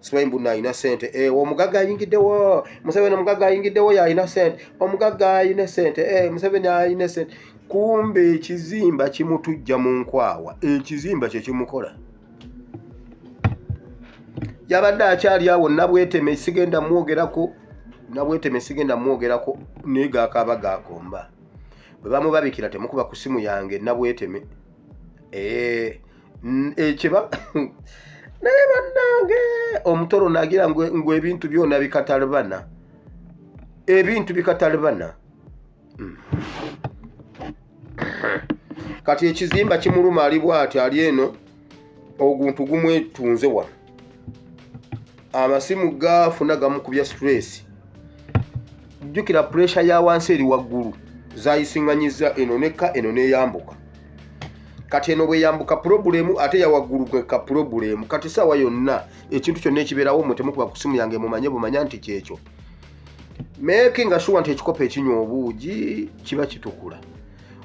Swahili na innocent omugaga ayingiddewo Museveni omugaga ayingiddewo ya innocent omugaga innocent Museveni innocent kumbe ekizimba kimutujja mu nkwawa ekizimba kye kimukola yabadde akyali awo nabweteme sigenda mwogerako nega akaba gakomba bwe bamubabikira temukuba ku simu yange nabweteme ekiba naye bannange omutoro nagira ngwe ebintu byona bikatalibana kati ekizimba kimuluma ali bwati ali eno oguntu gumwetunze wano amasimu gafuna gamukubya stress jukira pressure ya wansi eri waggulu zayisinganyiza eno neka eno neyambuka kati eno bwe yambuka problemu ate ya waggulu kweka problemu kati sawa yonna ekintu kyonna ekibeerawo mutemukuba ku simu yange bumanya nti kyekyo making sure nti ekikopo ekinywa obuugi kiba kitukula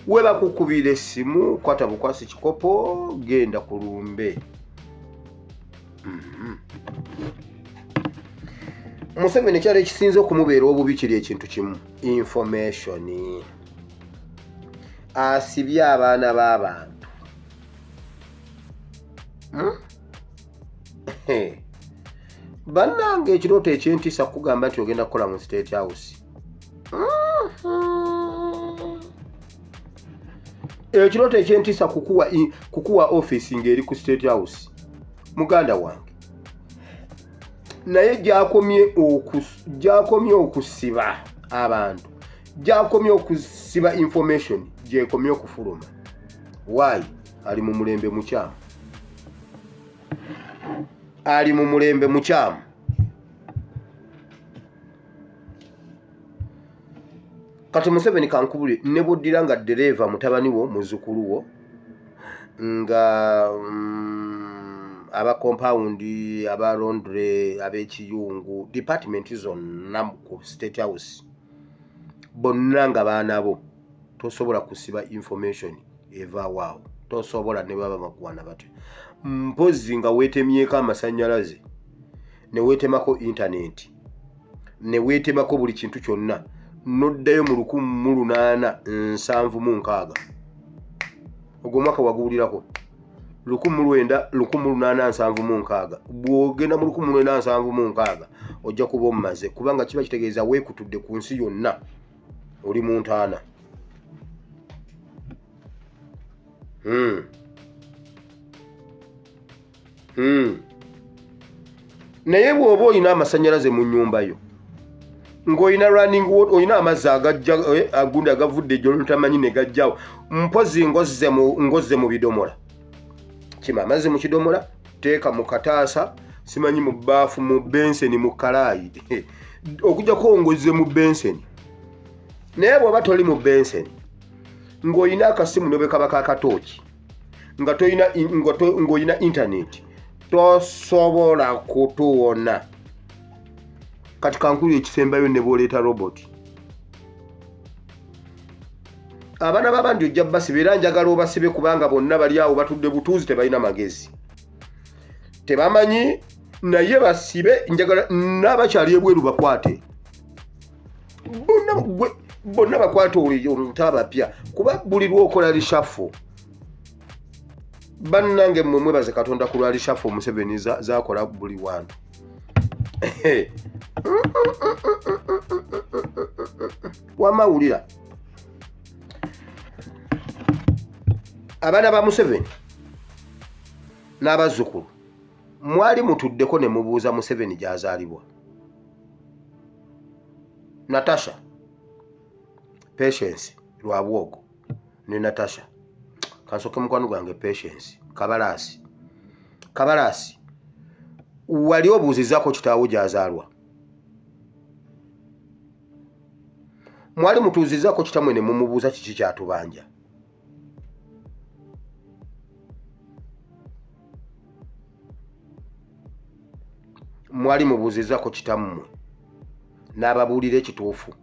weba kukubira essimu kwata bukwasi kikopo genda ku lumbe Museveni kyali ekisinze okumubeera obubi kiri ekintu kimu information asibye abaana b'abantu bannange ekirooto ekyentiisa kugamba nti ogenda kukola mu State House ekirooto ekyentiisa kukuwa office ng'eri ku State House muganda wange naye gyakomye okusiba abantu gyakomye okusiba information gyekomye okufuluma why ali mu mulembe mukyamu kati Museveni kankubule ne boddira nga dereva mutabani wo muzukulu wo nga aba compound aba laundry ab'ekiyungu department zonna ku State House bonna nga baana bo tosobola kusiba information eva waawo tosobola ne baba bakwana batyo mpozi nga weetemyeko amasannyalaze ne weetemako internet ne weetemako buli kintu kyonna noddayo mu 1876 ogwo mwaka waguwulirako 1876 bw'ogenda mu 1876 ojja kuba omumaze kubanga kiba kitegeeza weekutudde ku nsi yonna oli mu ntaana naye bw'oba olina amasannyalaze mu nnyumba yo ng'olina running water olina amazzi agundi agavudde ejjolo ntamanyi ne gajjawo mpozi ngozze mu bidomola kima amazzi mu kidomola teeka mu kataasa simanyi mu bbaafu mu benseni mu kalaayi okujjako ngozze mu benseni naye bw'oba toli mu benseni ng'olina akasimu ne bwe kaba kakatooki ng'olina internet tosobola kutuwona kati kankulu ekisembayo ne bw'oleeta robot abaana b'abandi ojja basibe era njagala obasibe kubanga bonna bali awo batudde butuuzi tebalina magezi tebamanyi naye basibe njagala n'abakyali ebweru bakwate bonna bakwate omutabapya kuba buli lwokola lishafo bannange mmwe mwebaze Katonda ku lwa lishafo Museveni zakola buli wantu wamawulira abaana ba Museveni n'abazzukulu mwali mutuddeko ne mubuuza Museveni gy'azaalibwa Natasha Patience Lwabwogo ne Natasha kansoke mukwano gwange Patience Kabalaasi wali obuuzizaako kitaawo gy'azaalwa mwali mutuuzizaako kitamwe ne mumubuuza kiki kyatubanja mwali mubuuzizaako kitammwe n'ababuulira ekituufu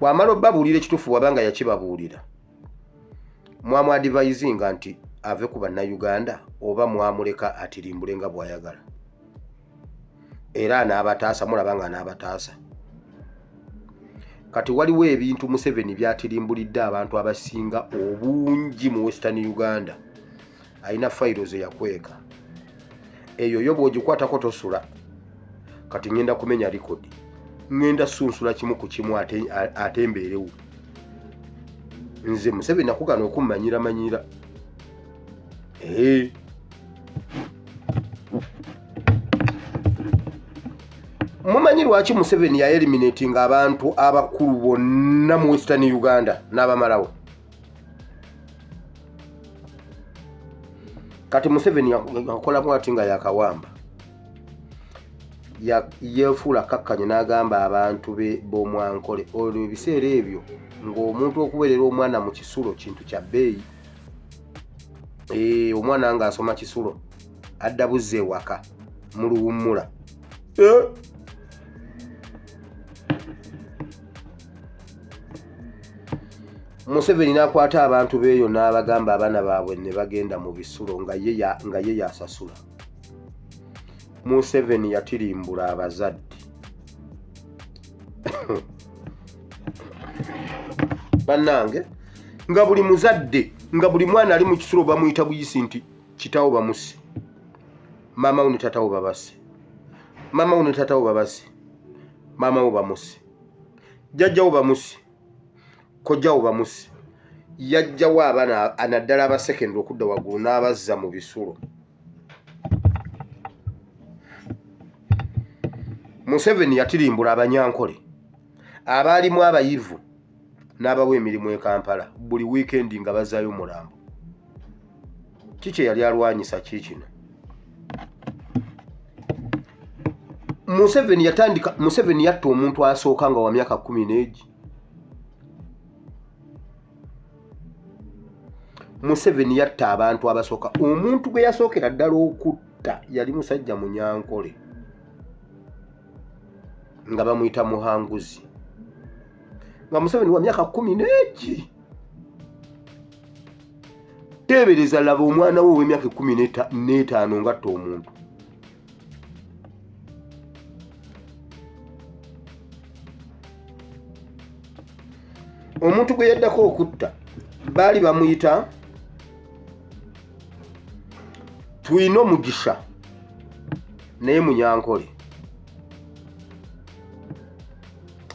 bw'amala obbabuulira ekituufu wabanga yakibabuulira mwamu advisinga nti ave ku bannayuganda oba mwamuleka atirimbule nga bw'ayagala era n'abataasa mulaba nga n'abataasa. Kati waliwo ebintu Museveni byatirimbulidde abantu abasinga obungi mu Western Uganda. Alina fayiro ze yakweka eyo yo bw'ogikwatako tosula. Kati ngenda kumenya likodi, ngenda sunsula kimu ku kimu ate mbeerewo. Nze Museveni nakugana okummanyira mumanyi lwaki Museveni ya eliminating abantu abakulu bonna mu Western Uganda n'abamalawo? Kati Museveni yakola bw'ati nga yakawamba yefuula kakkanye n'agamba abantu be b'omwankole olwo ebiseera ebyo ng'omuntu okuweerera omwana mu kisulo kintu kya bbeeyi. Omwana nga asoma kisulo adda buzze ewaka mu luwummula. Museveni n'akwata abantu beeyo n'abagamba abaana baabwe ne bagenda mu bisulo nga ye yasasula. Museveni yatirimbula abazadde. Bannange nga buli muzadde nga buli mwana ali mu kisulo bamuyita buyisi nti kitawo bamusi, mama we ne tatawo babase, mama we ne tatawo babase, mama we bamusi, jjajjawo bamusi, kojjawo bamusi. Yajjawo abaana anaddala abasekende okudda waggulu n'abazza mu bisulo. Museveni yatirimbula abanyankole abaalimu abayivu n'abawa emirimu e Kampala buli wiikendi nga bazaayo omulambo. Kiki yali alwanyisa kikino? Museveni yatta omuntu asooka nga wa myaka 10. Museveni yatta abantu abasooka. Omuntu gwe yasookera ddala okutta yali musajja munyankole nga bamuyita Muhanguzi, nga Museveni wa myaka 10. Teebereza laba omwana we ow'emyaka 15 ngatta omuntu. Omuntu gwe yaddako okutta baali bamuyita Twino Mugisha naye munyankole.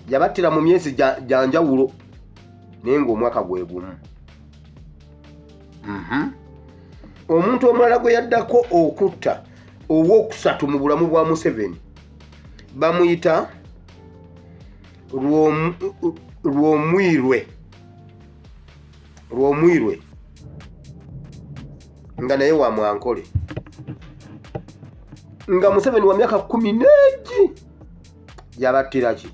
Yabattira mu myezi janjawulo naye ng'omwaka gwe gumu. Omuntu omulala gwe yaddako okutta ow'okusatu mu bulamu bwa Museveni bamuyita Lwomwirwe nga naye wa mwankole, nga Museveni wa myaka 10. Yabattira ki?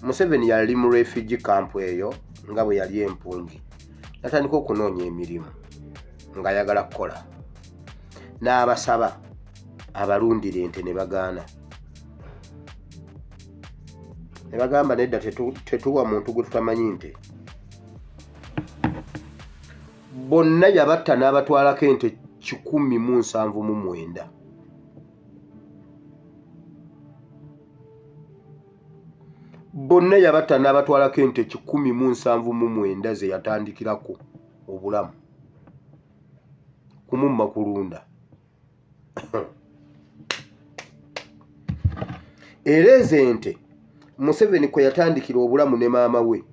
Museveni yali mu refugee camp eyo nga bwe yali empungi. Natandika okunoonya emirimu nga ayagala kukola. N'abasaba abalundira ente ne bagaana. Ne bagamba nedda tetuwa muntu gwe tutamanyi nte. Bonna yabatta n'abatwalako ente 179. Bonna yabatta n'abatwalako ente 179 ze yatandikirako obulamu kumumma kulunda. Era ezo ente Museveni kwe yatandikira obulamu ne maama we.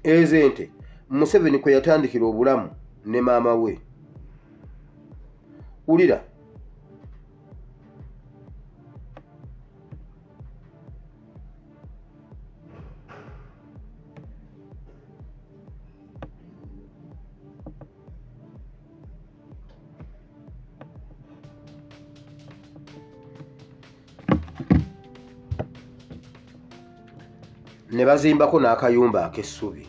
Ezo ente Museveni kwe yatandikira obulamu ne maama we. Ulira ne bazimbako n'akayumba ak'essubi.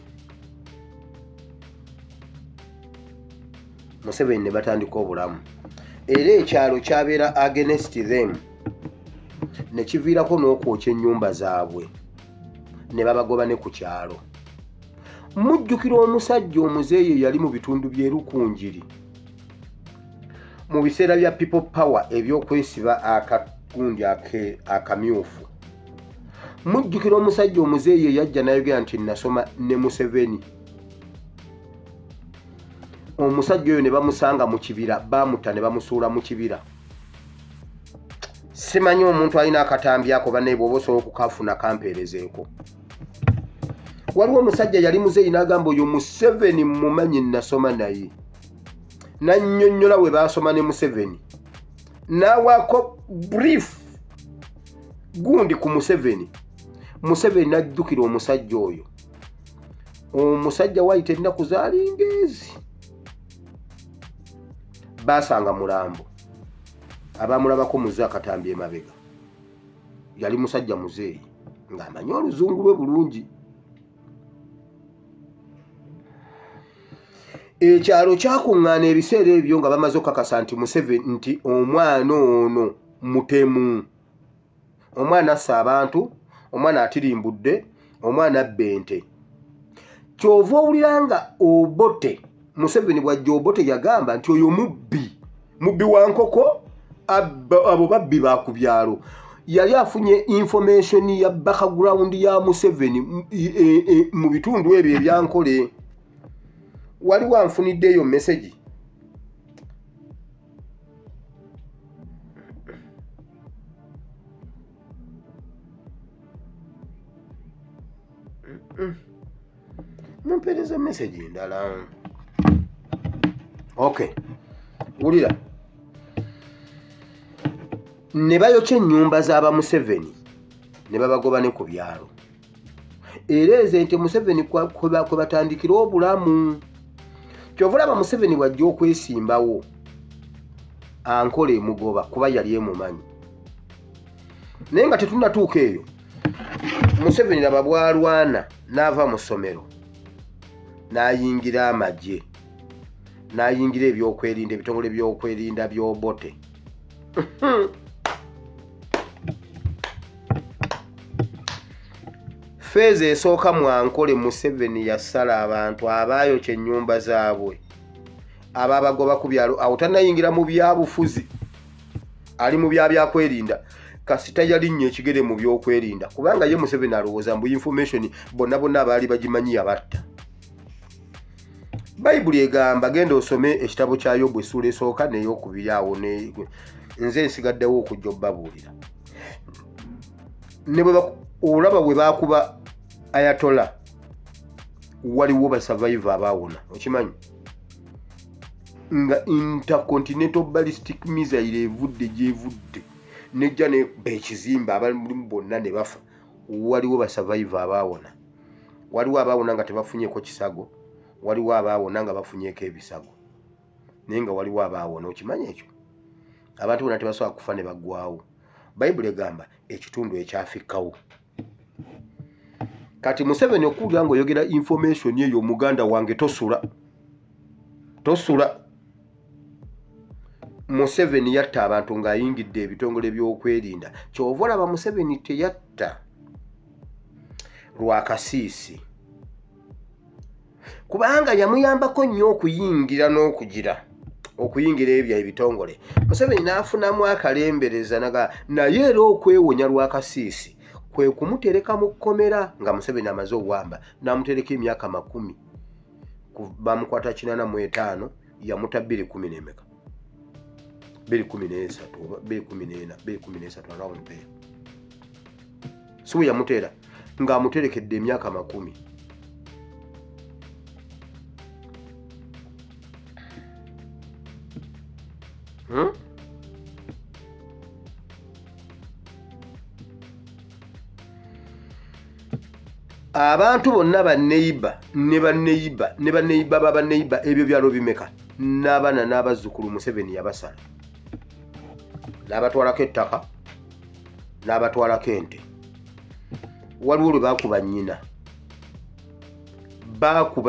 Museveni ne batandika obulamu. Era ekyalo kyabeera against them ne kiviirako n'okwokya ennyumba zaabwe ne babagoba ne ku kyalo. Mujjukira omusajja omuzeeyi yali mu bitundu by'e Rukunjiri mu biseera bya people power ebyokwesiba akagundi akamyufu. Mujjukira omusajja omuzeeyi yajja n'ayogera nti nasoma ne Museveni. Omusajja oyo ne bamusanga mu kibira, bamutta ne bamusuula mu kibira. Simanyi omuntu alina akatambi ako banne bw'oba osobola okukafuna kampeerezeeko. Waliwo omusajja yali muzeeyi n'agamba oyo Museveni mumanyi nasoma naye. Nannyonnyola we baasoma ne Museveni. N'awaako brief gundi ku Museveni. Museveni n'ajjukira omusajja oyo. Omusajja wayita ennaku zaali ngezi. Baasanga mulambo. Abamulabako muze akatambi emabega. Yali musajja muzeeyi ng'amanyi oluzungu lwe bulungi. Ekyalo kyakuŋŋaana ebiseera ebyo nga bamaze okukakasa nti Museveni nti omwana ono mutemu. Omwana assa abantu, omwana atirimbudde, omwana abba ente. Kyova owulira nga Obote, Museveni bw'ajja Obote yagamba nti oyo mubbi wa nkoko, abo babbi ba ku byalo. Yali afunye information ya background ya Museveni mu bitundu ebyo ebyankole. Waliwo anfuniddeyo message. Mumpeereza message ndala. Okay. Wulira. Ne bayokya ennyumba z'aba Museveni ne babagoba ne ku byalo. Era ente Museveni kwe batandikira obulamu. Kyova olaba Museveni bw'ajja okwesimbawo ankola emugoba kuba yali emumanyi. Naye nga tetunnatuuka eyo, Museveni laba bwalwana n'ava mu ssomero n'ayingira amagye, n'ayingira ebyokwerinda, ebitongole by'okwerinda by'Obote. Feezi esooka mwankole Museveni yasala abantu abaayokya ennyumba zaabwe, ababagoba ku byalo. Awo tannayingira mu byabufuzi, ali mu byakwerinda. Kasita yalinnya ekigere mu byokwerinda kubanga ye Museveni alowooza mbu information bonna abaali bagimanyi yabatta. Bayibuli egamba genda osome ekitabo kya Yobu essuula esooka n'eyokubiri awo nze nsigaddewo okujja obbabuulira. Ne olaba bwe baakuba Ayatola waliwo basurvivor abaawona, okimanyi nga intercontinental ballistic missile evudde gyevudde nejja ne ekizimba abalimu bonna ne bafa. Waliwo basurvivor abaawona. Waliwo abaawona nga tebafunyeko kisago, waliwo abaawona nga bafunyeko ebisago, naye nga waliwo abaawona. Okimanyi ekyo? Abantu bonna tebasobola kufa ne baggwawo. Bayibuli egamba ekitundu ekyafikkawo. Kati Museveni okuwulira ng'oyogera information eyo muganda wange tosula. Museveni yatta abantu ng'ayingidde ebitongole by'okwerinda. Kyova olaba Museveni teyatta Lwakasiisi kubanga yamuyambako nnyo okuyingira okuyingira ebyo ebitongole. Museveni n'afunamu akalembereza naye era okwewonya Lwakasiisi kwe kumutereka mu kkomera nga Museveni amaze owamba n'amutereka emyaka 10. Bamukwata 85 yamuta 2013 around there. So yamutera nga amuterekedde emyaka 10. Abantu bonna baneiba ne baneiba babaneiba ebyo byalo bimeka n'abaana n'abazzukulu Museveni yabasala. N'abatwalako ettaka, n'abatwalako ente. Waliwo lwe baakuba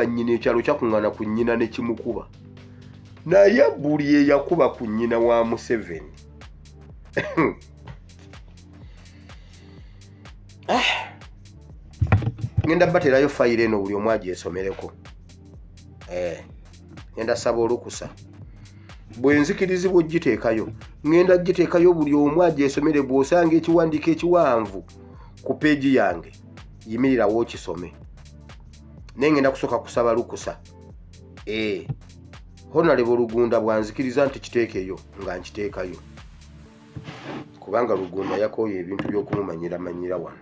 nnyina. Ekyalo kyakuŋŋaana ku nnyina ne kimukuba. Naye buli eyakuba ku nnyina wa Museveni ngenda baterayo fayiro eno buli omu agyesomereko. Ngenda saba olukusa bwe nzikirizibwa ogiteekayo, ngenda giteekayo buli omu agyesomere. Bw'osanga ekiwandiiko ekiwanvu ku peegi yange yimirirawo okisome. Naye ngenda kusooka kusaba lukusa. Honorable Lugunda bwanzikiriza nti kiteekeyo nga nkiteekayo, kubanga Lugunda yakooye ebintu by'okumumanyira wano.